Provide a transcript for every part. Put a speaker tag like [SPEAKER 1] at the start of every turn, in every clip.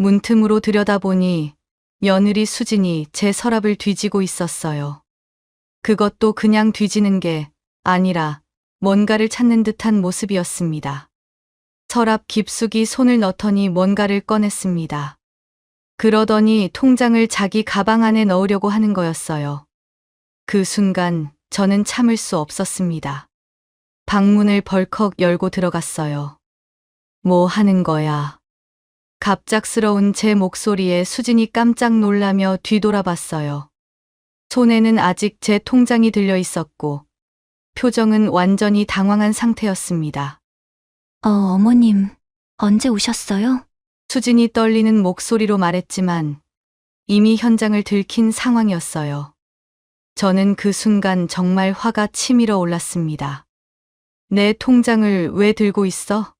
[SPEAKER 1] 문틈으로 들여다보니 며느리 수진이 제 서랍을 뒤지고 있었어요. 그것도 그냥 뒤지는 게 아니라 뭔가를 찾는 듯한 모습이었습니다. 서랍 깊숙이 손을 넣더니 뭔가를 꺼냈습니다. 그러더니 통장을 자기 가방 안에 넣으려고 하는 거였어요. 그 순간 저는 참을 수 없었습니다. 방문을 벌컥 열고 들어갔어요. 뭐 하는 거야? 갑작스러운 제 목소리에 수진이 깜짝 놀라며 뒤돌아봤어요. 손에는 아직 제 통장이 들려 있었고 표정은 완전히 당황한 상태였습니다.
[SPEAKER 2] 어머님, 언제 오셨어요?
[SPEAKER 1] 수진이 떨리는 목소리로 말했지만 이미 현장을 들킨 상황이었어요. 저는 그 순간 정말 화가 치밀어 올랐습니다. 내 통장을 왜 들고 있어?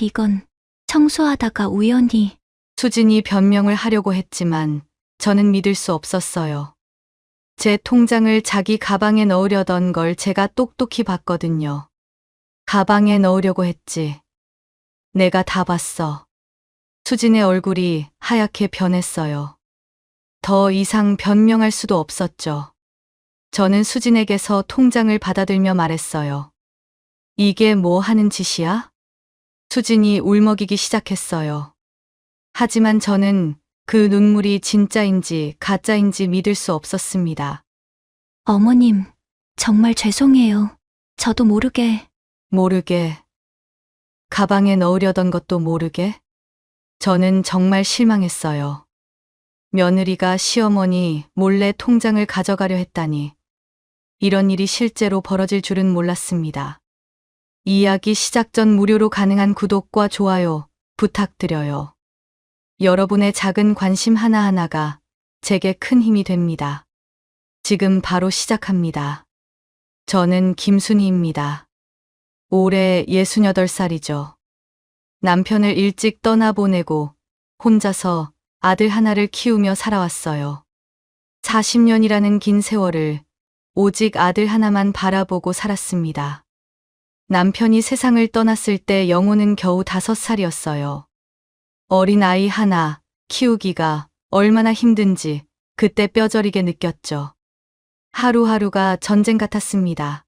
[SPEAKER 2] 이건 청소하다가 우연히.
[SPEAKER 1] 수진이 변명을 하려고 했지만 저는 믿을 수 없었어요. 제 통장을 자기 가방에 넣으려던 걸 제가 똑똑히 봤거든요. 가방에 넣으려고 했지. 내가 다 봤어. 수진의 얼굴이 하얗게 변했어요. 더 이상 변명할 수도 없었죠. 저는 수진에게서 통장을 받아들며 말했어요. 이게 뭐 하는 짓이야? 수진이 울먹이기 시작했어요. 하지만 저는 그 눈물이 진짜인지 가짜인지 믿을 수 없었습니다.
[SPEAKER 2] 어머님, 정말 죄송해요. 저도 모르게.
[SPEAKER 1] 모르게. 가방에 넣으려던 것도 모르게? 저는 정말 실망했어요. 며느리가 시어머니 몰래 통장을 가져가려 했다니. 이런 일이 실제로 벌어질 줄은 몰랐습니다. 이야기 시작 전 무료로 가능한 구독과 좋아요 부탁드려요. 여러분의 작은 관심 하나하나가 제게 큰 힘이 됩니다. 지금 바로 시작합니다. 저는 김순희입니다. 올해 68살이죠. 남편을 일찍 떠나보내고 혼자서 아들 하나를 키우며 살아왔어요. 40년이라는 긴 세월을 오직 아들 하나만 바라보고 살았습니다. 남편이 세상을 떠났을 때 영호는 겨우 5살이었어요. 어린 아이 하나 키우기가 얼마나 힘든지 그때 뼈저리게 느꼈죠. 하루하루가 전쟁 같았습니다.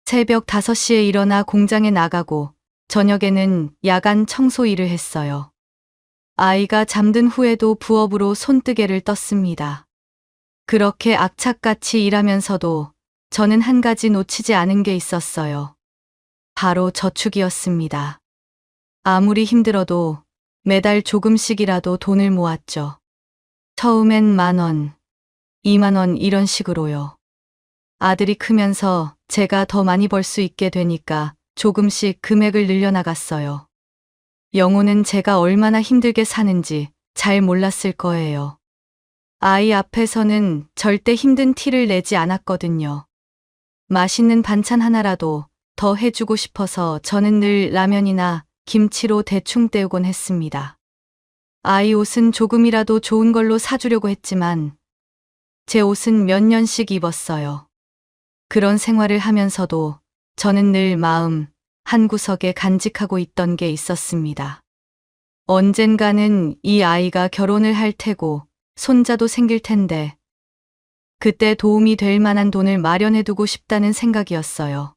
[SPEAKER 1] 새벽 5시에 일어나 공장에 나가고 저녁에는 야간 청소 일을 했어요. 아이가 잠든 후에도 부업으로 손뜨개를 떴습니다. 그렇게 악착같이 일하면서도 저는 한 가지 놓치지 않은 게 있었어요. 바로 저축이었습니다. 아무리 힘들어도 매달 조금씩이라도 돈을 모았죠. 처음엔 10,000원, 20,000원 이런 식으로요. 아들이 크면서 제가 더 많이 벌 수 있게 되니까 조금씩 금액을 늘려나갔어요. 영호는 제가 얼마나 힘들게 사는지 잘 몰랐을 거예요. 아이 앞에서는 절대 힘든 티를 내지 않았거든요. 맛있는 반찬 하나라도 더 해주고 싶어서 저는 늘 라면이나 김치로 대충 때우곤 했습니다. 아이 옷은 조금이라도 좋은 걸로 사주려고 했지만 제 옷은 몇 년씩 입었어요. 그런 생활을 하면서도 저는 늘 마음 한구석에 간직하고 있던 게 있었습니다. 언젠가는 이 아이가 결혼을 할 테고 손자도 생길 텐데 그때 도움이 될 만한 돈을 마련해두고 싶다는 생각이었어요.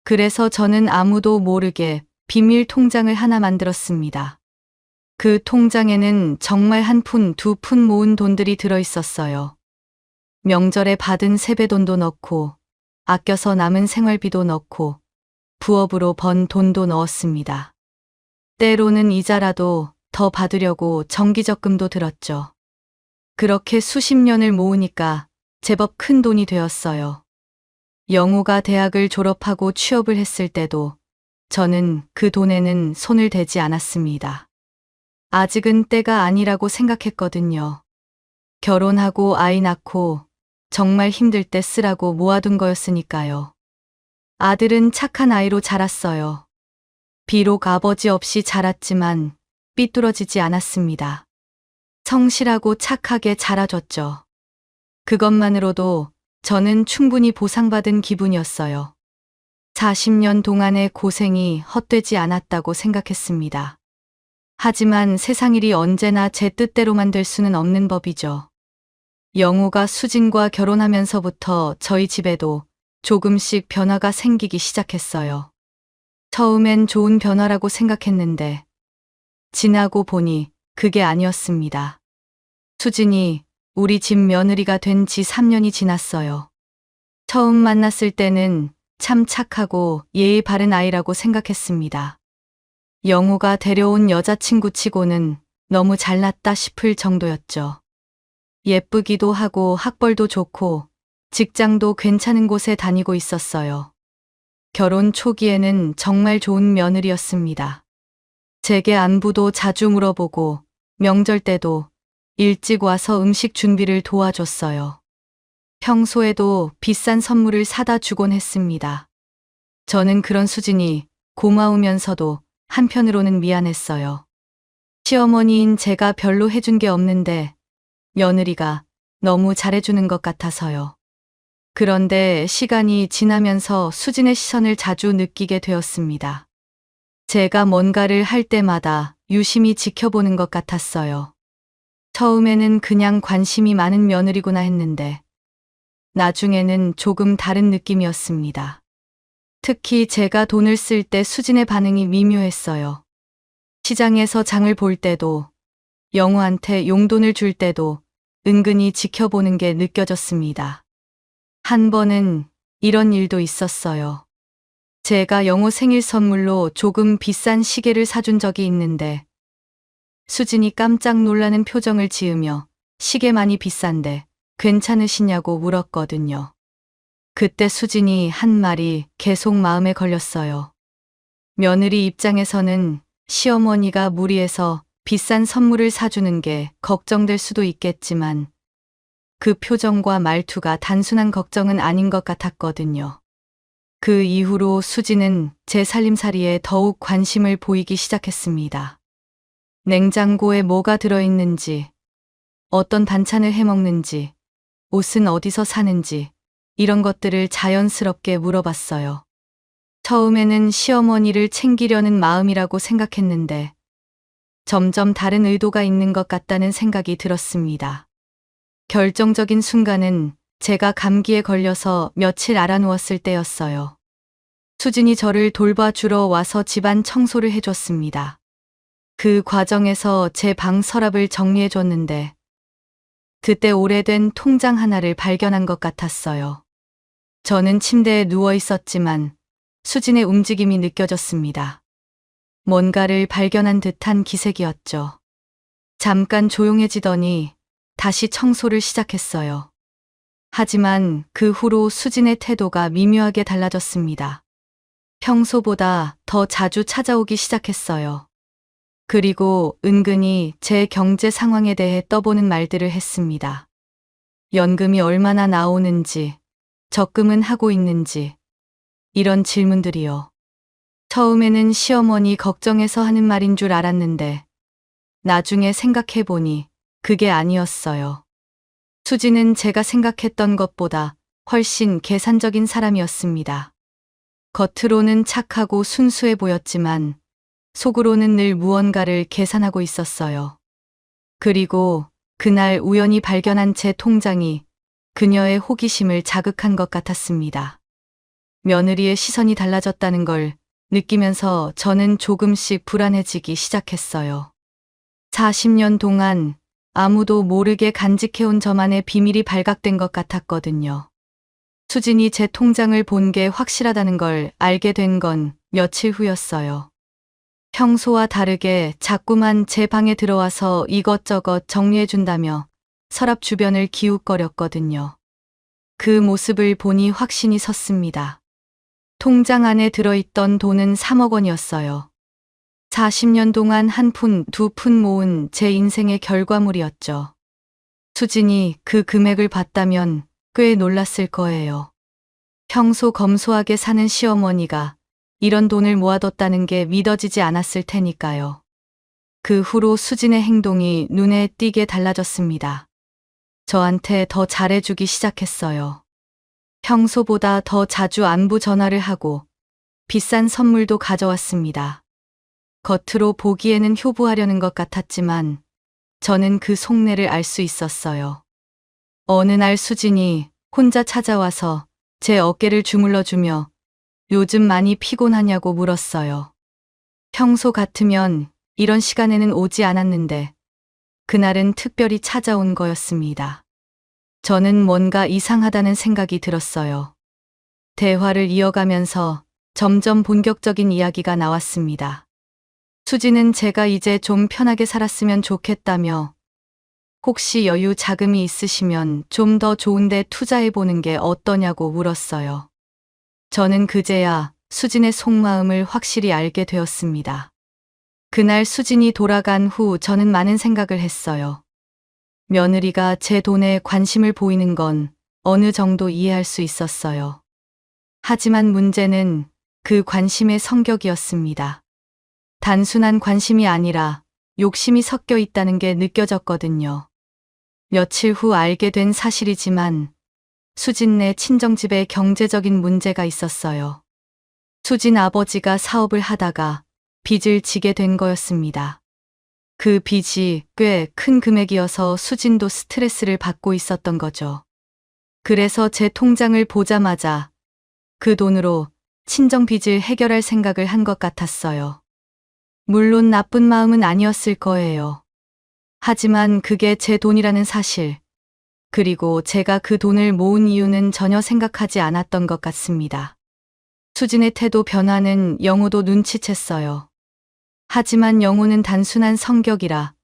[SPEAKER 1] 그래서 저는 아무도 모르게 비밀 통장을 하나 만들었습니다. 그 통장에는 정말 1푼, 2푼 모은 돈들이 들어있었어요. 명절에 받은 세배돈도 넣고 아껴서 남은 생활비도 넣고 부업으로 번 돈도 넣었습니다. 때로는 이자라도 더 받으려고 정기적금도 들었죠. 그렇게 수십 년을 모으니까 제법 큰 돈이 되었어요. 영호가 대학을 졸업하고 취업을 했을 때도 저는 그 돈에는 손을 대지 않았습니다. 아직은 때가 아니라고 생각했거든요. 결혼하고 아이 낳고 정말 힘들 때 쓰라고 모아둔 거였으니까요. 아들은 착한 아이로 자랐어요. 비록 아버지 없이 자랐지만 삐뚤어지지 않았습니다. 성실하고 착하게 자라줬죠. 그것만으로도 저는 충분히 보상받은 기분이었어요. 40년 동안의 고생이 헛되지 않았다고 생각했습니다. 하지만 세상 일이 언제나 제 뜻대로만 될 수는 없는 법이죠. 영호가 수진과 결혼하면서부터 저희 집에도 조금씩 변화가 생기기 시작했어요. 처음엔 좋은 변화라고 생각했는데 지나고 보니 그게 아니었습니다. 수진이 우리 집 며느리가 된 지 3년이 지났어요. 처음 만났을 때는 참 착하고 예의 바른 아이라고 생각했습니다. 영호가 데려온 여자친구 치고는 너무 잘났다 싶을 정도였죠. 예쁘기도 하고 학벌도 좋고 직장도 괜찮은 곳에 다니고 있었어요. 결혼 초기에는 정말 좋은 며느리였습니다. 제게 안부도 자주 물어보고 명절 때도 일찍 와서 음식 준비를 도와줬어요. 평소에도 비싼 선물을 사다 주곤 했습니다. 저는 그런 수진이 고마우면서도 한편으로는 미안했어요. 시어머니인 제가 별로 해준 게 없는데 며느리가 너무 잘해주는 것 같아서요. 그런데 시간이 지나면서 수진의 시선을 자주 느끼게 되었습니다. 제가 뭔가를 할 때마다 유심히 지켜보는 것 같았어요. 처음에는 그냥 관심이 많은 며느리구나 했는데 나중에는 조금 다른 느낌이었습니다. 특히 제가 돈을 쓸 때 수진의 반응이 미묘했어요. 시장에서 장을 볼 때도 영호한테 용돈을 줄 때도 은근히 지켜보는 게 느껴졌습니다. 한 번은 이런 일도 있었어요. 제가 영호 생일 선물로 조금 비싼 시계를 사준 적이 있는데 수진이 깜짝 놀라는 표정을 지으며 시계 많이 비싼데 괜찮으시냐고 물었거든요. 그때 수진이 한 말이 계속 마음에 걸렸어요. 며느리 입장에서는 시어머니가 무리해서 비싼 선물을 사주는 게 걱정될 수도 있겠지만 그 표정과 말투가 단순한 걱정은 아닌 것 같았거든요. 그 이후로 수진은 제 살림살이에 더욱 관심을 보이기 시작했습니다. 냉장고에 뭐가 들어있는지, 어떤 반찬을 해먹는지, 옷은 어디서 사는지 이런 것들을 자연스럽게 물어봤어요. 처음에는 시어머니를 챙기려는 마음이라고 생각했는데 점점 다른 의도가 있는 것 같다는 생각이 들었습니다. 결정적인 순간은 제가 감기에 걸려서 며칠 알아누웠을 때였어요. 수진이 저를 돌봐주러 와서 집안 청소를 해줬습니다. 그 과정에서 제 방 서랍을 정리해줬는데 그때 오래된 통장 하나를 발견한 것 같았어요. 저는 침대에 누워 있었지만 수진의 움직임이 느껴졌습니다. 뭔가를 발견한 듯한 기색이었죠. 잠깐 조용해지더니 다시 청소를 시작했어요. 하지만 그 후로 수진의 태도가 미묘하게 달라졌습니다. 평소보다 더 자주 찾아오기 시작했어요. 그리고 은근히 제 경제 상황에 대해 떠보는 말들을 했습니다. 연금이 얼마나 나오는지, 적금은 하고 있는지, 이런 질문들이요. 처음에는 시어머니 걱정해서 하는 말인 줄 알았는데 나중에 생각해보니 그게 아니었어요. 수지는 제가 생각했던 것보다 훨씬 계산적인 사람이었습니다. 겉으로는 착하고 순수해 보였지만 속으로는 늘 무언가를 계산하고 있었어요. 그리고 그날 우연히 발견한 제 통장이 그녀의 호기심을 자극한 것 같았습니다. 며느리의 시선이 달라졌다는 걸 느끼면서 저는 조금씩 불안해지기 시작했어요. 40년 동안 아무도 모르게 간직해온 저만의 비밀이 발각된 것 같았거든요. 수진이 제 통장을 본 게 확실하다는 걸 알게 된 건 며칠 후였어요. 평소와 다르게 자꾸만 제 방에 들어와서 이것저것 정리해준다며 서랍 주변을 기웃거렸거든요. 그 모습을 보니 확신이 섰습니다. 통장 안에 들어있던 돈은 3억 원이었어요. 40년 동안 한 푼, 두 푼 모은 제 인생의 결과물이었죠. 수진이 그 금액을 봤다면 꽤 놀랐을 거예요. 평소 검소하게 사는 시어머니가 이런 돈을 모아뒀다는 게 믿어지지 않았을 테니까요. 그 후로 수진의 행동이 눈에 띄게 달라졌습니다. 저한테 더 잘해주기 시작했어요. 평소보다 더 자주 안부 전화를 하고 비싼 선물도 가져왔습니다. 겉으로 보기에는 효부하려는 것 같았지만 저는 그 속내를 알 수 있었어요. 어느 날 수진이 혼자 찾아와서 제 어깨를 주물러주며 요즘 많이 피곤하냐고 물었어요. 평소 같으면 이런 시간에는 오지 않았는데 그날은 특별히 찾아온 거였습니다. 저는 뭔가 이상하다는 생각이 들었어요. 대화를 이어가면서 점점 본격적인 이야기가 나왔습니다. 수지는 제가 이제 좀 편하게 살았으면 좋겠다며 혹시 여유 자금이 있으시면 좀 더 좋은데 투자해보는 게 어떠냐고 물었어요. 저는 그제야 수진의 속마음을 확실히 알게 되었습니다. 그날 수진이 돌아간 후 저는 많은 생각을 했어요. 며느리가 제 돈에 관심을 보이는 건 어느 정도 이해할 수 있었어요. 하지만 문제는 그 관심의 성격이었습니다. 단순한 관심이 아니라 욕심이 섞여 있다는 게 느껴졌거든요. 며칠 후 알게 된 사실이지만 수진네 친정집에 경제적인 문제가 있었어요. 수진 아버지가 사업을 하다가 빚을 지게 된 거였습니다. 그 빚이 꽤 큰 금액이어서 수진도 스트레스를 받고 있었던 거죠. 그래서 제 통장을 보자마자 그 돈으로 친정 빚을 해결할 생각을 한 것 같았어요. 물론 나쁜 마음은 아니었을 거예요. 하지만 그게 제 돈이라는 사실, 그리고 제가 그 돈을 모은 이유는 전혀 생각하지 않았던 것 같습니다. 수진의 태도 변화는 영호도 눈치챘어요. 하지만 영호는 단순한 성격이라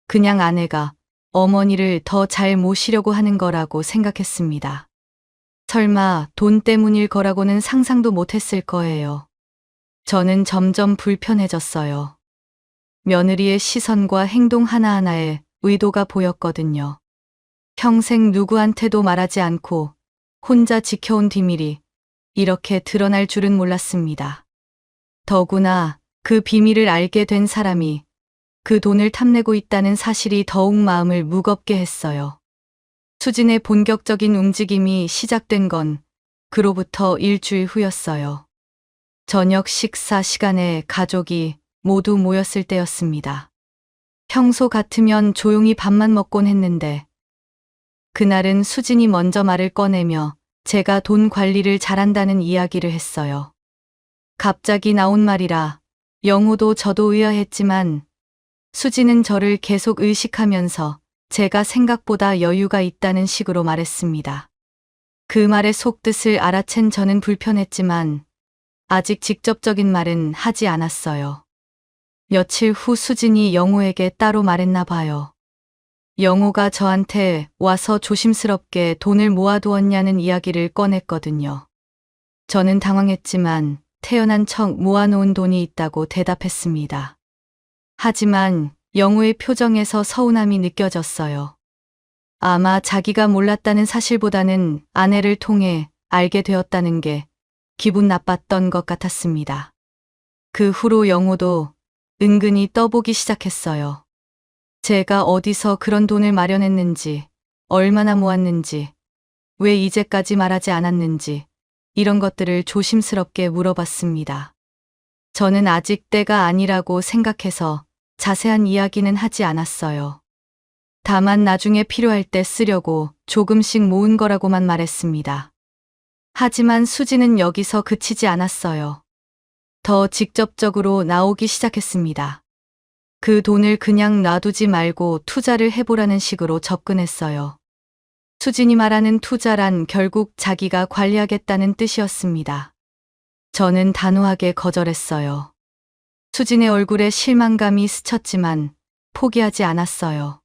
[SPEAKER 1] 그냥 아내가 어머니를 더 잘 모시려고 하는 거라고 생각했습니다. 설마 돈 때문일 거라고는 상상도 못했을 거예요. 저는 점점 불편해졌어요. 며느리의 시선과 행동 하나하나에 의도가 보였거든요. 평생 누구한테도 말하지 않고 혼자 지켜온 비밀이 이렇게 드러날 줄은 몰랐습니다. 더구나 그 비밀을 알게 된 사람이 그 돈을 탐내고 있다는 사실이 더욱 마음을 무겁게 했어요. 수진의 본격적인 움직임이 시작된 건 그로부터 일주일 후였어요. 저녁 식사 시간에 가족이 모두 모였을 때였습니다. 평소 같으면 조용히 밥만 먹곤 했는데 그날은 수진이 먼저 말을 꺼내며 제가 돈 관리를 잘한다는 이야기를 했어요. 갑자기 나온 말이라 영호도 저도 의아했지만 수진은 저를 계속 의식하면서 제가 생각보다 여유가 있다는 식으로 말했습니다. 그 말의 속뜻을 알아챈 저는 불편했지만 아직 직접적인 말은 하지 않았어요. 며칠 후 수진이 영호에게 따로 말했나 봐요. 영호가 저한테 와서 조심스럽게 돈을 모아두었냐는 이야기를 꺼냈거든요. 저는 당황했지만 태어난 척 모아놓은 돈이 있다고 대답했습니다. 하지만 영호의 표정에서 서운함이 느껴졌어요. 아마 자기가 몰랐다는 사실보다는 아내를 통해 알게 되었다는 게 기분 나빴던 것 같았습니다. 그 후로 영호도 은근히 떠보기 시작했어요. 제가 어디서 그런 돈을 마련했는지, 얼마나 모았는지, 왜 이제까지 말하지 않았는지 이런 것들을 조심스럽게 물어봤습니다. 저는 아직 때가 아니라고 생각해서 자세한 이야기는 하지 않았어요. 다만 나중에 필요할 때 쓰려고 조금씩 모은 거라고만 말했습니다. 하지만 수지는 여기서 그치지 않았어요. 더 직접적으로 나오기 시작했습니다. 그 돈을 그냥 놔두지 말고 투자를 해보라는 식으로 접근했어요. 수진이 말하는 투자란 결국 자기가 관리하겠다는 뜻이었습니다. 저는 단호하게 거절했어요. 수진의 얼굴에 실망감이 스쳤지만 포기하지 않았어요.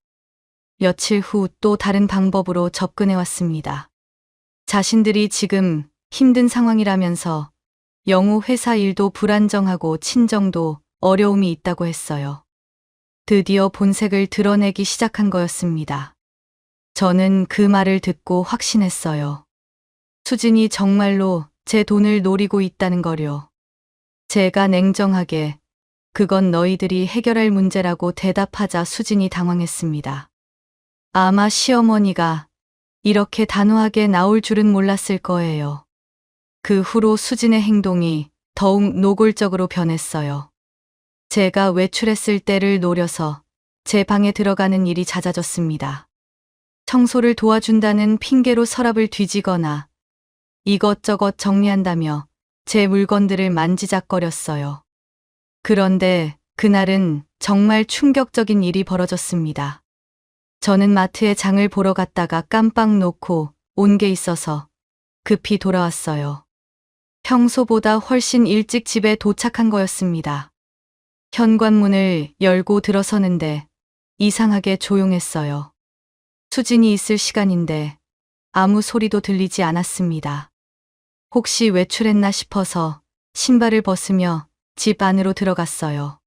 [SPEAKER 1] 며칠 후 또 다른 방법으로 접근해왔습니다. 자신들이 지금 힘든 상황이라면서 영호 회사 일도 불안정하고 친정도 어려움이 있다고 했어요. 드디어 본색을 드러내기 시작한 거였습니다. 저는 그 말을 듣고 확신했어요. 수진이 정말로 제 돈을 노리고 있다는 거요. 제가 냉정하게 그건 너희들이 해결할 문제라고 대답하자 수진이 당황했습니다. 아마 시어머니가 이렇게 단호하게 나올 줄은 몰랐을 거예요. 그 후로 수진의 행동이 더욱 노골적으로 변했어요. 제가 외출했을 때를 노려서 제 방에 들어가는 일이 잦아졌습니다. 청소를 도와준다는 핑계로 서랍을 뒤지거나 이것저것 정리한다며 제 물건들을 만지작거렸어요. 그런데 그날은 정말 충격적인 일이 벌어졌습니다. 저는 마트에 장을 보러 갔다가 깜빡 놓고 온 게 있어서 급히 돌아왔어요. 평소보다 훨씬 일찍 집에 도착한 거였습니다. 현관문을 열고 들어서는데 이상하게 조용했어요. 수진이 있을 시간인데 아무 소리도 들리지 않았습니다. 혹시 외출했나 싶어서 신발을 벗으며 집 안으로 들어갔어요.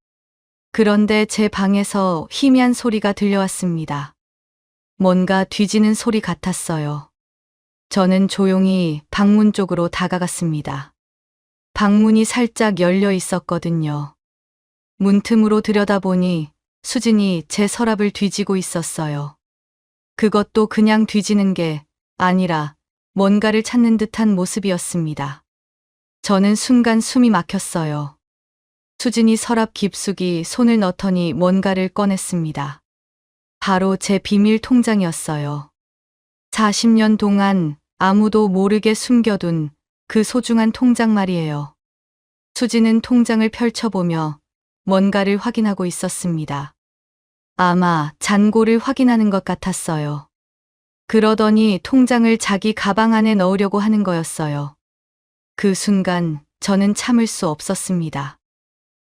[SPEAKER 1] 그런데 제 방에서 희미한 소리가 들려왔습니다. 뭔가 뒤지는 소리 같았어요. 저는 조용히 방문 쪽으로 다가갔습니다. 방문이 살짝 열려 있었거든요. 문틈으로 들여다보니 수진이 제 서랍을 뒤지고 있었어요. 그것도 그냥 뒤지는 게 아니라 뭔가를 찾는 듯한 모습이었습니다. 저는 순간 숨이 막혔어요. 수진이 서랍 깊숙이 손을 넣더니 뭔가를 꺼냈습니다. 바로 제 비밀 통장이었어요. 40년 동안 아무도 모르게 숨겨둔 그 소중한 통장 말이에요. 수진은 통장을 펼쳐보며 뭔가를 확인하고 있었습니다. 아마 잔고를 확인하는 것 같았어요. 그러더니 통장을 자기 가방 안에 넣으려고 하는 거였어요. 그 순간 저는 참을 수 없었습니다.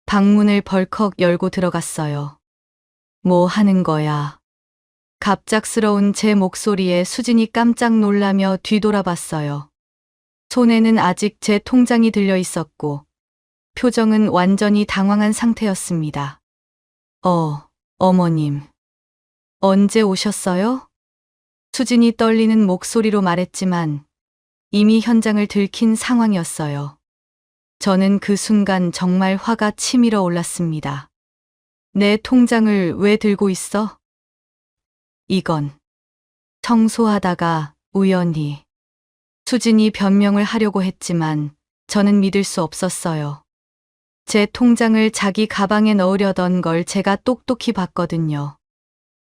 [SPEAKER 1] 방문을 벌컥 열고 들어갔어요. 뭐 하는 거야? 갑작스러운 제 목소리에 수진이 깜짝 놀라며 뒤돌아봤어요. 손에는 아직 제 통장이 들려 있었고 표정은 완전히 당황한 상태였습니다. 어머님. 언제 오셨어요? 수진이 떨리는 목소리로 말했지만 이미 현장을 들킨 상황이었어요. 저는 그 순간 정말 화가 치밀어 올랐습니다. 내 통장을 왜 들고 있어? 이건 청소하다가 우연히. 수진이 변명을 하려고 했지만 저는 믿을 수 없었어요. 제 통장을 자기 가방에 넣으려던 걸 제가 똑똑히 봤거든요.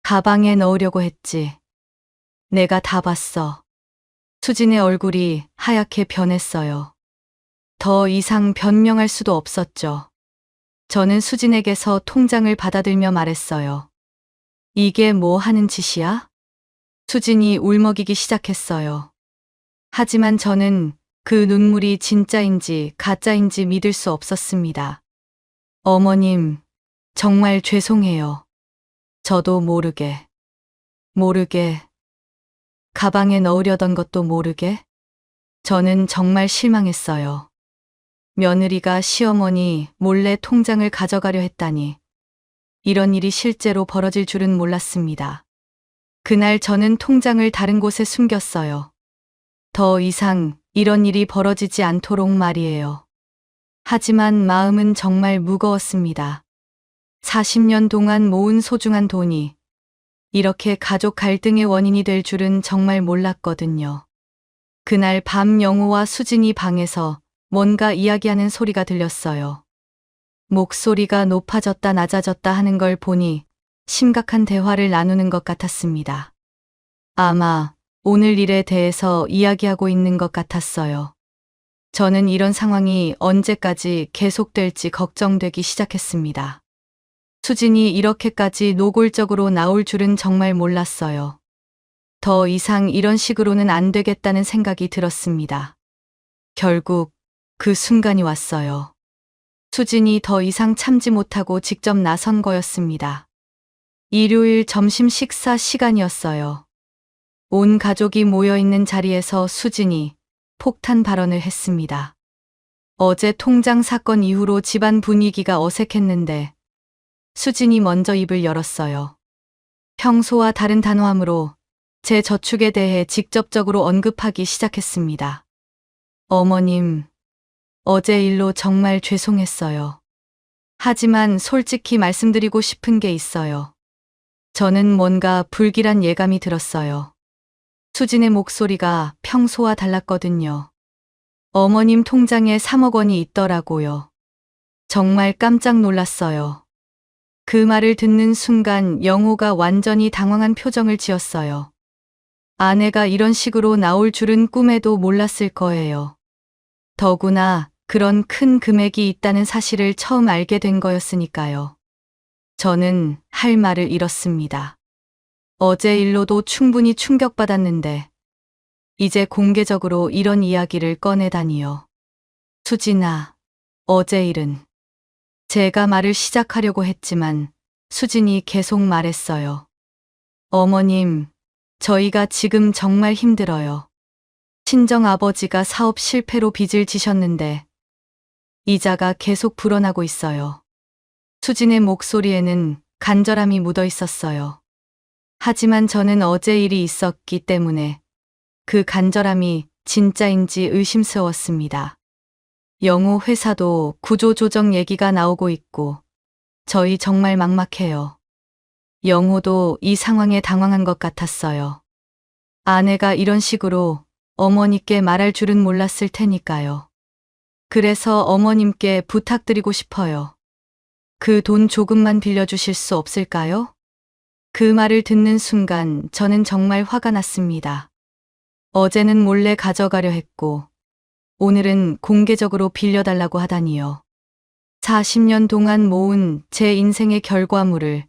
[SPEAKER 1] 가방에 넣으려고 했지. 내가 다 봤어. 수진의 얼굴이 하얗게 변했어요. 더 이상 변명할 수도 없었죠. 저는 수진에게서 통장을 받아들며 말했어요. 이게 뭐 하는 짓이야? 수진이 울먹이기 시작했어요. 하지만 저는 그 눈물이 진짜인지 가짜인지 믿을 수 없었습니다. 어머님, 정말 죄송해요. 저도 모르게. 가방에 넣으려던 것도 모르게. 저는 정말 실망했어요. 며느리가 시어머니 몰래 통장을 가져가려 했다니. 이런 일이 실제로 벌어질 줄은 몰랐습니다. 그날 저는 통장을 다른 곳에 숨겼어요. 더 이상 이런 일이 벌어지지 않도록 말이에요. 하지만 마음은 정말 무거웠습니다. 40년 동안 모은 소중한 돈이 이렇게 가족 갈등의 원인이 될 줄은 정말 몰랐거든요. 그날 밤 영호와 수진이 방에서 뭔가 이야기하는 소리가 들렸어요. 목소리가 높아졌다 낮아졌다 하는 걸 보니 심각한 대화를 나누는 것 같았습니다. 아마 오늘 일에 대해서 이야기하고 있는 것 같았어요. 저는 이런 상황이 언제까지 계속될지 걱정되기 시작했습니다. 수진이 이렇게까지 노골적으로 나올 줄은 정말 몰랐어요. 더 이상 이런 식으로는 안 되겠다는 생각이 들었습니다. 결국 그 순간이 왔어요. 수진이 더 이상 참지 못하고 직접 나선 거였습니다. 일요일 점심 식사 시간이었어요. 온 가족이 모여있는 자리에서 수진이 폭탄 발언을 했습니다. 어제 통장 사건 이후로 집안 분위기가 어색했는데 수진이 먼저 입을 열었어요. 평소와 다른 단호함으로 제 저축에 대해 직접적으로 언급하기 시작했습니다. 어머님, 어제 일로 정말 죄송했어요. 하지만 솔직히 말씀드리고 싶은 게 있어요. 저는 뭔가 불길한 예감이 들었어요. 수진의 목소리가 평소와 달랐거든요. 어머님 통장에 3억 원이 있더라고요. 정말 깜짝 놀랐어요. 그 말을 듣는 순간 영호가 완전히 당황한 표정을 지었어요. 아내가 이런 식으로 나올 줄은 꿈에도 몰랐을 거예요. 더구나 그런 큰 금액이 있다는 사실을 처음 알게 된 거였으니까요. 저는 할 말을 잃었습니다. 어제 일로도 충분히 충격받았는데 이제 공개적으로 이런 이야기를 꺼내다니요. 수진아, 어제 일은. 제가 말을 시작하려고 했지만 수진이 계속 말했어요. 어머님, 저희가 지금 정말 힘들어요. 친정 아버지가 사업 실패로 빚을 지셨는데 이자가 계속 불어나고 있어요. 수진의 목소리에는 간절함이 묻어 있었어요. 하지만 저는 어제 일이 있었기 때문에 그 간절함이 진짜인지 의심스러웠습니다. 영호 회사도 구조조정 얘기가 나오고 있고 저희 정말 막막해요. 영호도 이 상황에 당황한 것 같았어요. 아내가 이런 식으로 어머니께 말할 줄은 몰랐을 테니까요. 그래서 어머님께 부탁드리고 싶어요. 그 돈 조금만 빌려주실 수 없을까요? 그 말을 듣는 순간 저는 정말 화가 났습니다. 어제는 몰래 가져가려 했고 오늘은 공개적으로 빌려달라고 하다니요. 40년 동안 모은 제 인생의 결과물을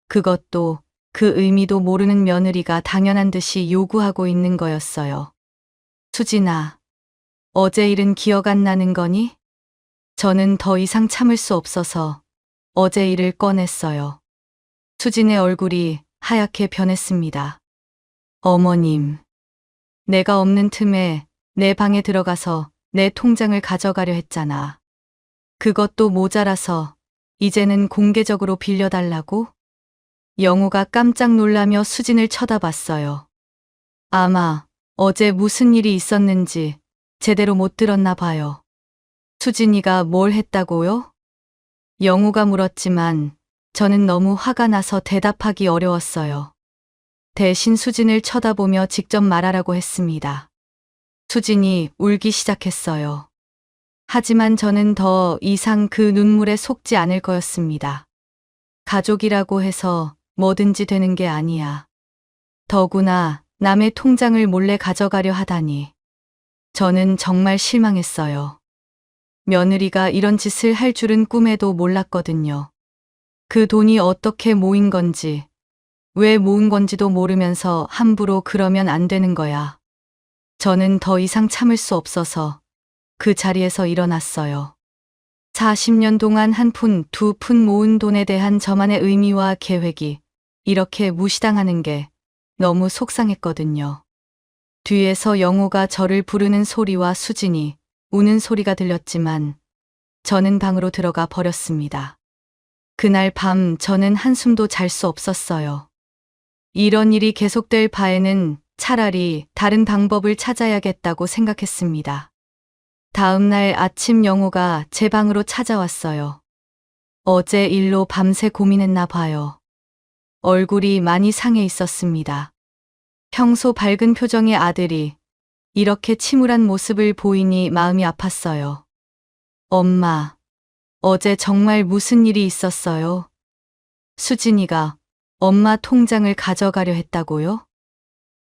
[SPEAKER 1] 그것도 그 의미도 모르는 며느리가 당연한 듯이 요구하고 있는 거였어요. 수진아, 어제 일은 기억 안 나는 거니? 저는 더 이상 참을 수 없어서 어제 일을 꺼냈어요. 수진의 얼굴이 하얗게 변했습니다. 어머님, 내가 없는 틈에 내 방에 들어가서 내 통장을 가져가려 했잖아. 그것도 모자라서 이제는 공개적으로 빌려달라고? 영호가 깜짝 놀라며 수진을 쳐다봤어요. 아마 어제 무슨 일이 있었는지 제대로 못 들었나 봐요. 수진이가 뭘 했다고요? 영호가 물었지만 저는 너무 화가 나서 대답하기 어려웠어요. 대신 수진을 쳐다보며 직접 말하라고 했습니다. 수진이 울기 시작했어요. 하지만 저는 더 이상 그 눈물에 속지 않을 거였습니다. 가족이라고 해서 뭐든지 되는 게 아니야. 더구나 남의 통장을 몰래 가져가려 하다니. 저는 정말 실망했어요. 며느리가 이런 짓을 할 줄은 꿈에도 몰랐거든요. 그 돈이 어떻게 모인 건지, 왜 모은 건지도 모르면서 함부로 그러면 안 되는 거야. 저는 더 이상 참을 수 없어서 그 자리에서 일어났어요. 40년 동안 한 푼, 두 푼 모은 돈에 대한 저만의 의미와 계획이 이렇게 무시당하는 게 너무 속상했거든요. 뒤에서 영호가 저를 부르는 소리와 수진이 우는 소리가 들렸지만 저는 방으로 들어가 버렸습니다. 그날 밤 저는 한숨도 잘 수 없었어요. 이런 일이 계속될 바에는 차라리 다른 방법을 찾아야겠다고 생각했습니다. 다음 날 아침 영호가 제 방으로 찾아왔어요. 어제 일로 밤새 고민했나 봐요. 얼굴이 많이 상해 있었습니다. 평소 밝은 표정의 아들이 이렇게 침울한 모습을 보이니 마음이 아팠어요. 엄마, 어제 정말 무슨 일이 있었어요? 수진이가 엄마 통장을 가져가려 했다고요?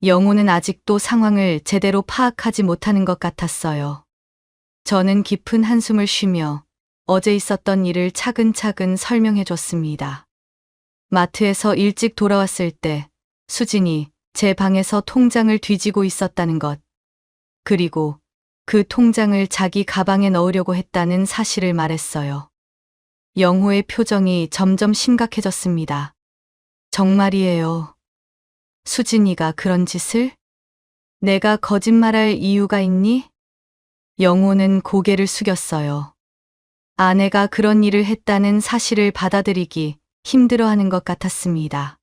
[SPEAKER 1] 영호는 아직도 상황을 제대로 파악하지 못하는 것 같았어요. 저는 깊은 한숨을 쉬며 어제 있었던 일을 차근차근 설명해 줬습니다. 마트에서 일찍 돌아왔을 때 수진이 제 방에서 통장을 뒤지고 있었다는 것, 그리고 그 통장을 자기 가방에 넣으려고 했다는 사실을 말했어요. 영호의 표정이 점점 심각해졌습니다. 정말이에요. 수진이가 그런 짓을? 내가 거짓말할 이유가 있니? 영호는 고개를 숙였어요. 아내가 그런 일을 했다는 사실을 받아들이기 힘들어하는 것 같았습니다.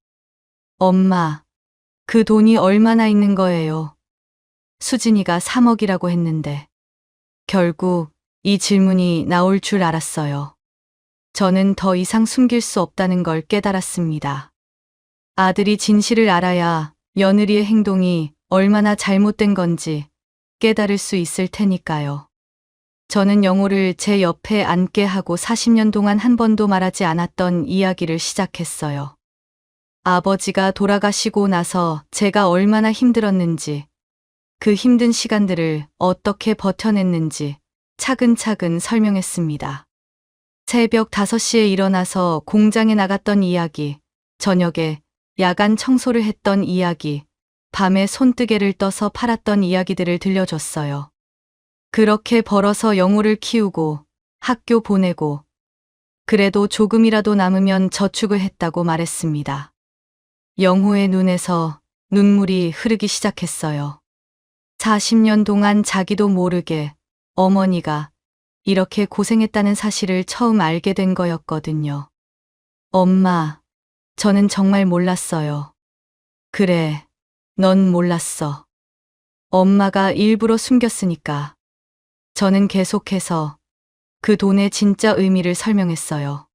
[SPEAKER 1] 엄마, 그 돈이 얼마나 있는 거예요? 수진이가 3억이라고 했는데 결국 이 질문이 나올 줄 알았어요. 저는 더 이상 숨길 수 없다는 걸 깨달았습니다. 아들이 진실을 알아야 며느리의 행동이 얼마나 잘못된 건지 깨달을 수 있을 테니까요. 저는 영호를 제 옆에 앉게 하고 40년 동안 한 번도 말하지 않았던 이야기를 시작했어요. 아버지가 돌아가시고 나서 제가 얼마나 힘들었는지, 그 힘든 시간들을 어떻게 버텨냈는지 차근차근 설명했습니다. 새벽 5시에 일어나서 공장에 나갔던 이야기, 저녁에 야간 청소를 했던 이야기, 밤에 손뜨개를 떠서 팔았던 이야기들을 들려줬어요. 그렇게 벌어서 영호를 키우고 학교 보내고 그래도 조금이라도 남으면 저축을 했다고 말했습니다. 영호의 눈에서 눈물이 흐르기 시작했어요. 40년 동안 자기도 모르게 어머니가 이렇게 고생했다는 사실을 처음 알게 된 거였거든요. 엄마, 저는 정말 몰랐어요. 그래, 넌 몰랐어. 엄마가 일부러 숨겼으니까. 저는 계속해서 그 돈의 진짜 의미를 설명했어요.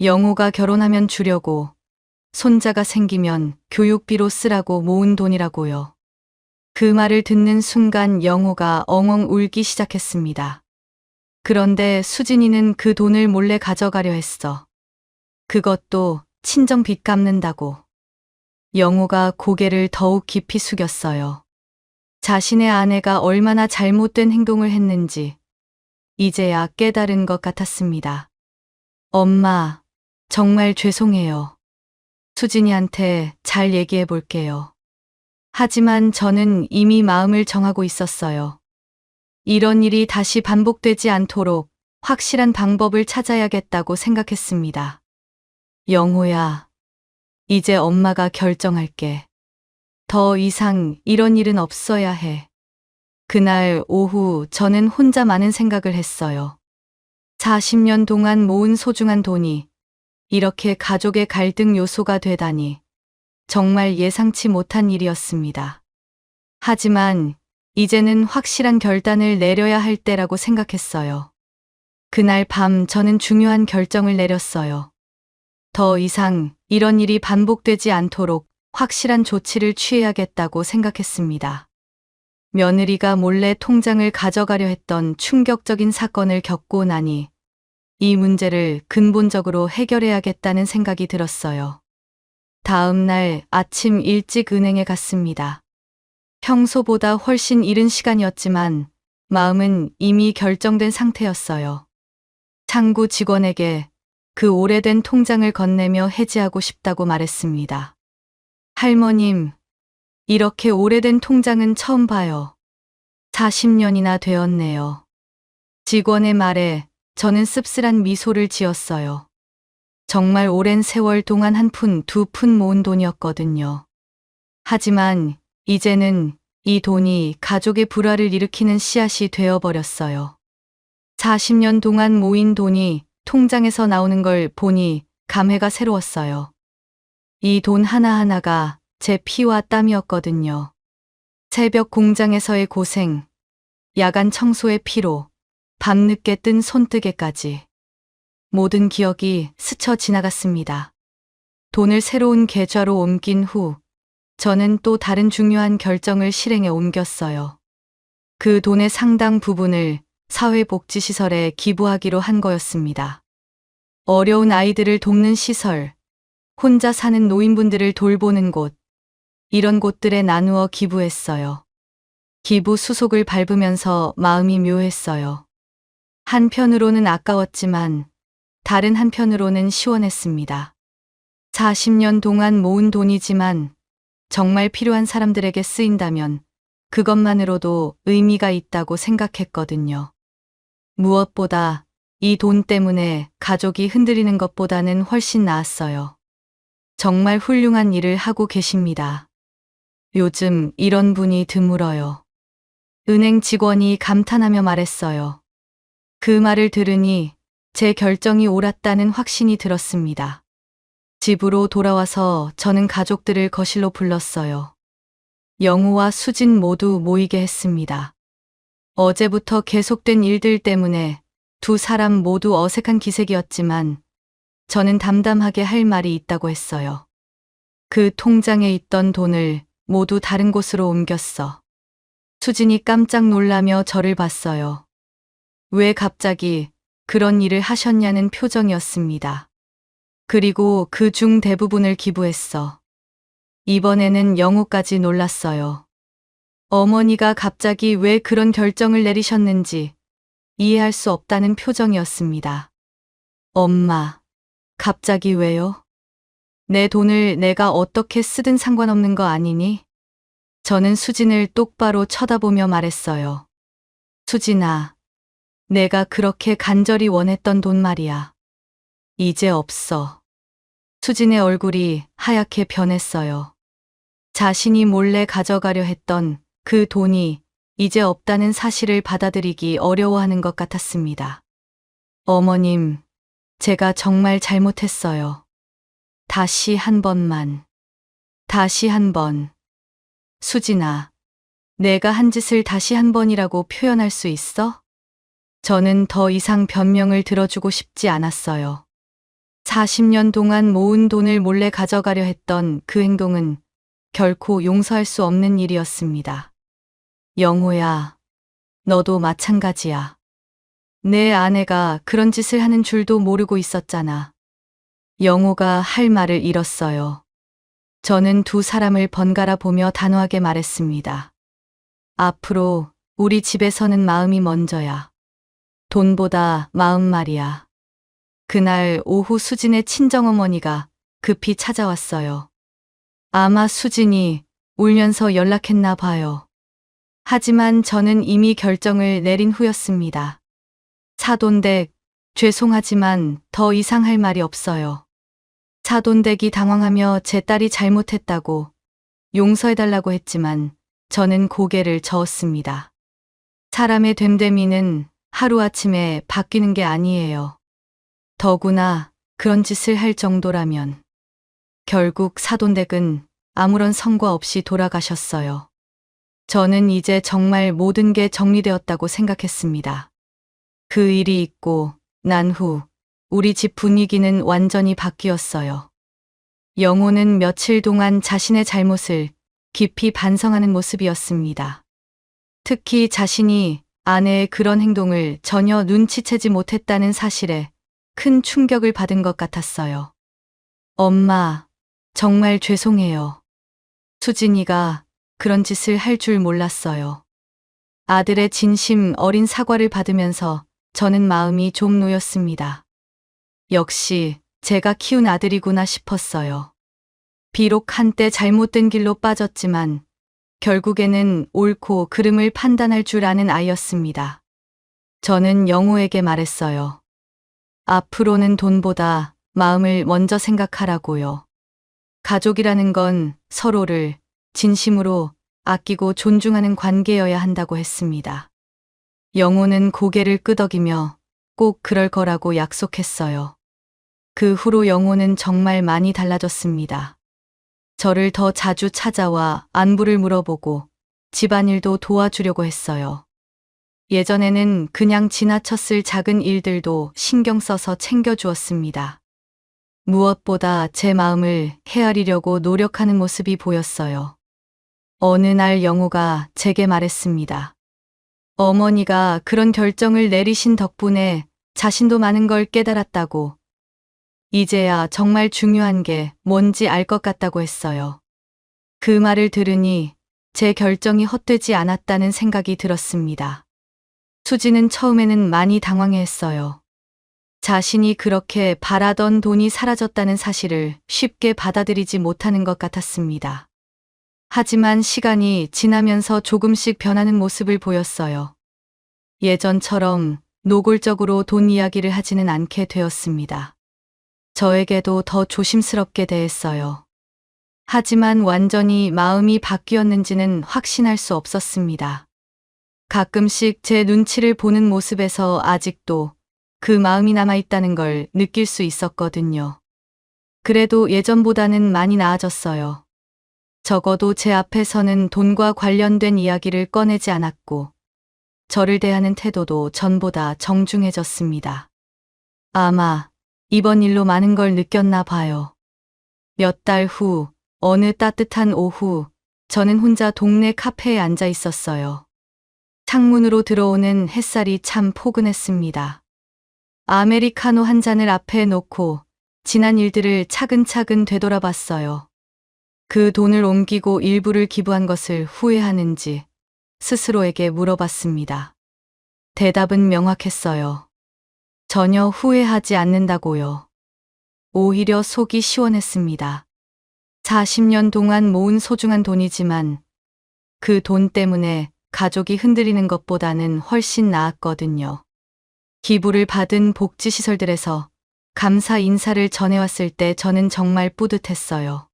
[SPEAKER 1] 영호가 결혼하면 주려고, 손자가 생기면 교육비로 쓰라고 모은 돈이라고요. 그 말을 듣는 순간 영호가 엉엉 울기 시작했습니다. 그런데 수진이는 그 돈을 몰래 가져가려 했어. 그것도 친정 빚 갚는다고. 영호가 고개를 더욱 깊이 숙였어요. 자신의 아내가 얼마나 잘못된 행동을 했는지 이제야 깨달은 것 같았습니다. 엄마, 정말 죄송해요. 수진이한테 잘 얘기해 볼게요. 하지만 저는 이미 마음을 정하고 있었어요. 이런 일이 다시 반복되지 않도록 확실한 방법을 찾아야겠다고 생각했습니다. 영호야, 이제 엄마가 결정할게. 더 이상 이런 일은 없어야 해. 그날 오후 저는 혼자 많은 생각을 했어요. 40년 동안 모은 소중한 돈이 이렇게 가족의 갈등 요소가 되다니 정말 예상치 못한 일이었습니다. 하지만 이제는 확실한 결단을 내려야 할 때라고 생각했어요. 그날 밤 저는 중요한 결정을 내렸어요. 더 이상 이런 일이 반복되지 않도록 확실한 조치를 취해야겠다고 생각했습니다. 며느리가 몰래 통장을 가져가려 했던 충격적인 사건을 겪고 나니 이 문제를 근본적으로 해결해야겠다는 생각이 들었어요. 다음 날 아침 일찍 은행에 갔습니다. 평소보다 훨씬 이른 시간이었지만 마음은 이미 결정된 상태였어요. 창구 직원에게 그 오래된 통장을 건네며 해지하고 싶다고 말했습니다. 할머님, 이렇게 오래된 통장은 처음 봐요. 40년이나 되었네요. 직원의 말에 저는 씁쓸한 미소를 지었어요. 정말 오랜 세월 동안 한 푼, 두 푼 모은 돈이었거든요. 하지만 이제는 이 돈이 가족의 불화를 일으키는 씨앗이 되어버렸어요. 40년 동안 모인 돈이 통장에서 나오는 걸 보니 감회가 새로웠어요. 이 돈 하나하나가 제 피와 땀이었거든요. 새벽 공장에서의 고생, 야간 청소의 피로, 밤늦게 뜬 손뜨개까지. 모든 기억이 스쳐 지나갔습니다. 돈을 새로운 계좌로 옮긴 후 저는 또 다른 중요한 결정을 실행에 옮겼어요. 그 돈의 상당 부분을 사회복지시설에 기부하기로 한 거였습니다. 어려운 아이들을 돕는 시설, 혼자 사는 노인분들을 돌보는 곳, 이런 곳들에 나누어 기부했어요. 기부 수속을 밟으면서 마음이 묘했어요. 한편으로는 아까웠지만 다른 한편으로는 시원했습니다. 40년 동안 모은 돈이지만 정말 필요한 사람들에게 쓰인다면 그것만으로도 의미가 있다고 생각했거든요. 무엇보다 이 돈 때문에 가족이 흔들리는 것보다는 훨씬 나았어요. 정말 훌륭한 일을 하고 계십니다. 요즘 이런 분이 드물어요. 은행 직원이 감탄하며 말했어요. 그 말을 들으니 제 결정이 옳았다는 확신이 들었습니다. 집으로 돌아와서 저는 가족들을 거실로 불렀어요. 영호와 수진 모두 모이게 했습니다. 어제부터 계속된 일들 때문에 두 사람 모두 어색한 기색이었지만 저는 담담하게 할 말이 있다고 했어요. 그 통장에 있던 돈을 모두 다른 곳으로 옮겼어. 수진이 깜짝 놀라며 저를 봤어요. 왜 갑자기 그런 일을 하셨냐는 표정이었습니다. 그리고 그 중 대부분을 기부했어. 이번에는 영호까지 놀랐어요. 어머니가 갑자기 왜 그런 결정을 내리셨는지 이해할 수 없다는 표정이었습니다. 엄마, 갑자기 왜요? 내 돈을 내가 어떻게 쓰든 상관없는 거 아니니? 저는 수진을 똑바로 쳐다보며 말했어요. 수진아, 내가 그렇게 간절히 원했던 돈 말이야. 이제 없어. 수진의 얼굴이 하얗게 변했어요. 자신이 몰래 가져가려 했던 그 돈이 이제 없다는 사실을 받아들이기 어려워하는 것 같았습니다. 어머님, 제가 정말 잘못했어요. 다시 한 번만. 다시 한 번. 수진아, 내가 한 짓을 다시 한 번이라고 표현할 수 있어? 저는 더 이상 변명을 들어주고 싶지 않았어요. 40년 동안 모은 돈을 몰래 가져가려 했던 그 행동은 결코 용서할 수 없는 일이었습니다. 영호야, 너도 마찬가지야. 내 아내가 그런 짓을 하는 줄도 모르고 있었잖아. 영호가 할 말을 잃었어요. 저는 두 사람을 번갈아 보며 단호하게 말했습니다. 앞으로 우리 집에서는 마음이 먼저야. 돈보다 마음 말이야. 그날 오후 수진의 친정어머니가 급히 찾아왔어요. 아마 수진이 울면서 연락했나 봐요. 하지만 저는 이미 결정을 내린 후였습니다. 사돈댁, 죄송하지만 더 이상 할 말이 없어요. 사돈댁이 당황하며 제 딸이 잘못했다고 용서해달라고 했지만 저는 고개를 저었습니다. 사람의 됨됨이는 하루아침에 바뀌는 게 아니에요. 더구나 그런 짓을 할 정도라면. 결국 사돈댁은 아무런 성과 없이 돌아가셨어요. 저는 이제 정말 모든 게 정리되었다고 생각했습니다. 그 일이 있고 난 후 우리 집 분위기는 완전히 바뀌었어요. 영호는 며칠 동안 자신의 잘못을 깊이 반성하는 모습이었습니다. 특히 자신이 아내의 그런 행동을 전혀 눈치채지 못했다는 사실에 큰 충격을 받은 것 같았어요. 엄마, 정말 죄송해요. 수진이가 그런 짓을 할 줄 몰랐어요. 아들의 진심 어린 사과를 받으면서 저는 마음이 좀 놓였습니다. 역시 제가 키운 아들이구나 싶었어요. 비록 한때 잘못된 길로 빠졌지만 결국에는 옳고 그름을 판단할 줄 아는 아이였습니다. 저는 영호에게 말했어요. 앞으로는 돈보다 마음을 먼저 생각하라고요. 가족이라는 건 서로를 진심으로 아끼고 존중하는 관계여야 한다고 했습니다. 영호는 고개를 끄덕이며 꼭 그럴 거라고 약속했어요. 그 후로 영호는 정말 많이 달라졌습니다. 저를 더 자주 찾아와 안부를 물어보고 집안일도 도와주려고 했어요. 예전에는 그냥 지나쳤을 작은 일들도 신경 써서 챙겨주었습니다. 무엇보다 제 마음을 헤아리려고 노력하는 모습이 보였어요. 어느 날 영호가 제게 말했습니다. 어머니가 그런 결정을 내리신 덕분에 자신도 많은 걸 깨달았다고. 이제야 정말 중요한 게 뭔지 알 것 같다고 했어요. 그 말을 들으니 제 결정이 헛되지 않았다는 생각이 들었습니다. 수지는 처음에는 많이 당황했어요. 자신이 그렇게 바라던 돈이 사라졌다는 사실을 쉽게 받아들이지 못하는 것 같았습니다. 하지만 시간이 지나면서 조금씩 변하는 모습을 보였어요. 예전처럼 노골적으로 돈 이야기를 하지는 않게 되었습니다. 저에게도 더 조심스럽게 대했어요. 하지만 완전히 마음이 바뀌었는지는 확신할 수 없었습니다. 가끔씩 제 눈치를 보는 모습에서 아직도 그 마음이 남아있다는 걸 느낄 수 있었거든요. 그래도 예전보다는 많이 나아졌어요. 적어도 제 앞에서는 돈과 관련된 이야기를 꺼내지 않았고, 저를 대하는 태도도 전보다 정중해졌습니다. 아마 이번 일로 많은 걸 느꼈나 봐요. 몇 달 후, 어느 따뜻한 오후, 저는 혼자 동네 카페에 앉아 있었어요. 창문으로 들어오는 햇살이 참 포근했습니다. 아메리카노 한 잔을 앞에 놓고 지난 일들을 차근차근 되돌아봤어요. 그 돈을 옮기고 일부를 기부한 것을 후회하는지 스스로에게 물어봤습니다. 대답은 명확했어요. 전혀 후회하지 않는다고요. 오히려 속이 시원했습니다. 40년 동안 모은 소중한 돈이지만 그 돈 때문에 가족이 흔들리는 것보다는 훨씬 나았거든요. 기부를 받은 복지시설들에서 감사 인사를 전해왔을 때 저는 정말 뿌듯했어요.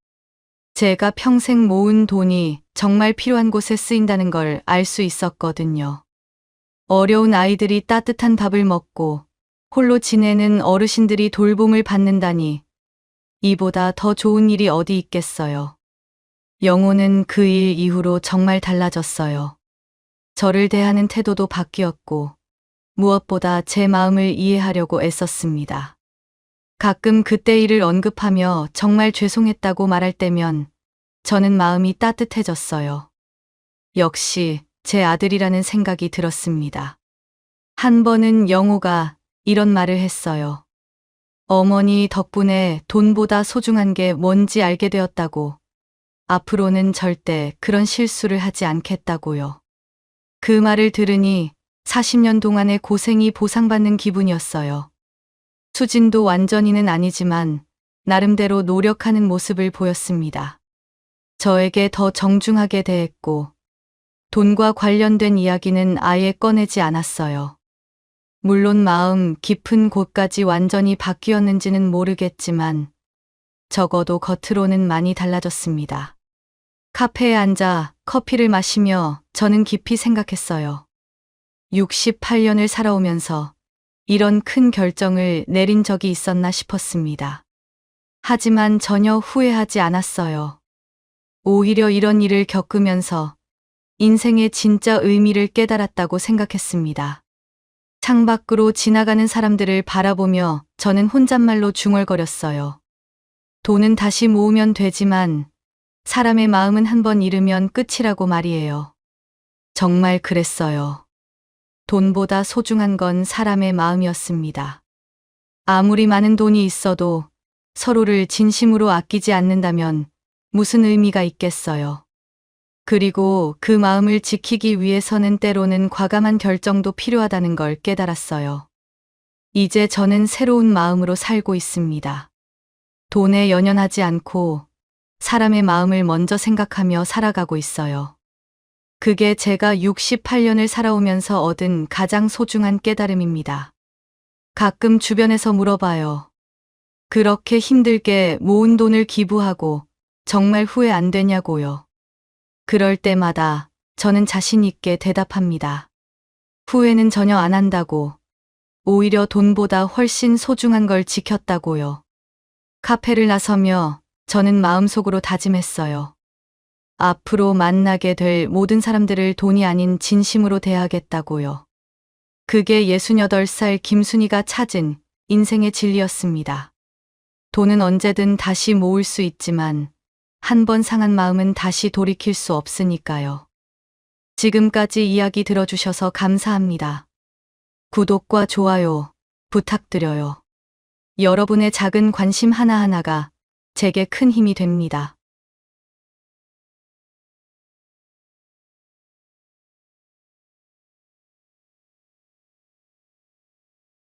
[SPEAKER 1] 제가 평생 모은 돈이 정말 필요한 곳에 쓰인다는 걸 알 수 있었거든요. 어려운 아이들이 따뜻한 밥을 먹고 홀로 지내는 어르신들이 돌봄을 받는다니 이보다 더 좋은 일이 어디 있겠어요. 영호는 그 일 이후로 정말 달라졌어요. 저를 대하는 태도도 바뀌었고 무엇보다 제 마음을 이해하려고 애썼습니다. 가끔 그때 일을 언급하며 정말 죄송했다고 말할 때면 저는 마음이 따뜻해졌어요. 역시 제 아들이라는 생각이 들었습니다. 한 번은 영호가 이런 말을 했어요. 어머니 덕분에 돈보다 소중한 게 뭔지 알게 되었다고. 앞으로는 절대 그런 실수를 하지 않겠다고요. 그 말을 들으니 40년 동안의 고생이 보상받는 기분이었어요. 수진도 완전히는 아니지만 나름대로 노력하는 모습을 보였습니다. 저에게 더 정중하게 대했고 돈과 관련된 이야기는 아예 꺼내지 않았어요. 물론 마음 깊은 곳까지 완전히 바뀌었는지는 모르겠지만 적어도 겉으로는 많이 달라졌습니다. 카페에 앉아 커피를 마시며 저는 깊이 생각했어요. 68년을 살아오면서 이런 큰 결정을 내린 적이 있었나 싶었습니다. 하지만 전혀 후회하지 않았어요. 오히려 이런 일을 겪으면서 인생의 진짜 의미를 깨달았다고 생각했습니다. 창밖으로 지나가는 사람들을 바라보며 저는 혼잣말로 중얼거렸어요. 돈은 다시 모으면 되지만 사람의 마음은 한 번 잃으면 끝이라고 말이에요. 정말 그랬어요. 돈보다 소중한 건 사람의 마음이었습니다. 아무리 많은 돈이 있어도 서로를 진심으로 아끼지 않는다면 무슨 의미가 있겠어요. 그리고 그 마음을 지키기 위해서는 때로는 과감한 결정도 필요하다는 걸 깨달았어요. 이제 저는 새로운 마음으로 살고 있습니다. 돈에 연연하지 않고 사람의 마음을 먼저 생각하며 살아가고 있어요. 그게 제가 68년을 살아오면서 얻은 가장 소중한 깨달음입니다. 가끔 주변에서 물어봐요. 그렇게 힘들게 모은 돈을 기부하고 정말 후회 안 되냐고요. 그럴 때마다 저는 자신 있게 대답합니다. 후회는 전혀 안 한다고. 오히려 돈보다 훨씬 소중한 걸 지켰다고요. 카페를 나서며 저는 마음속으로 다짐했어요. 앞으로 만나게 될 모든 사람들을 돈이 아닌 진심으로 대하겠다고요. 그게 68살 김순희가 찾은 인생의 진리였습니다. 돈은 언제든 다시 모을 수 있지만 한 번 상한 마음은 다시 돌이킬 수 없으니까요. 지금까지 이야기 들어주셔서 감사합니다. 구독과 좋아요 부탁드려요. 여러분의 작은 관심 하나하나가 제게 큰 힘이 됩니다.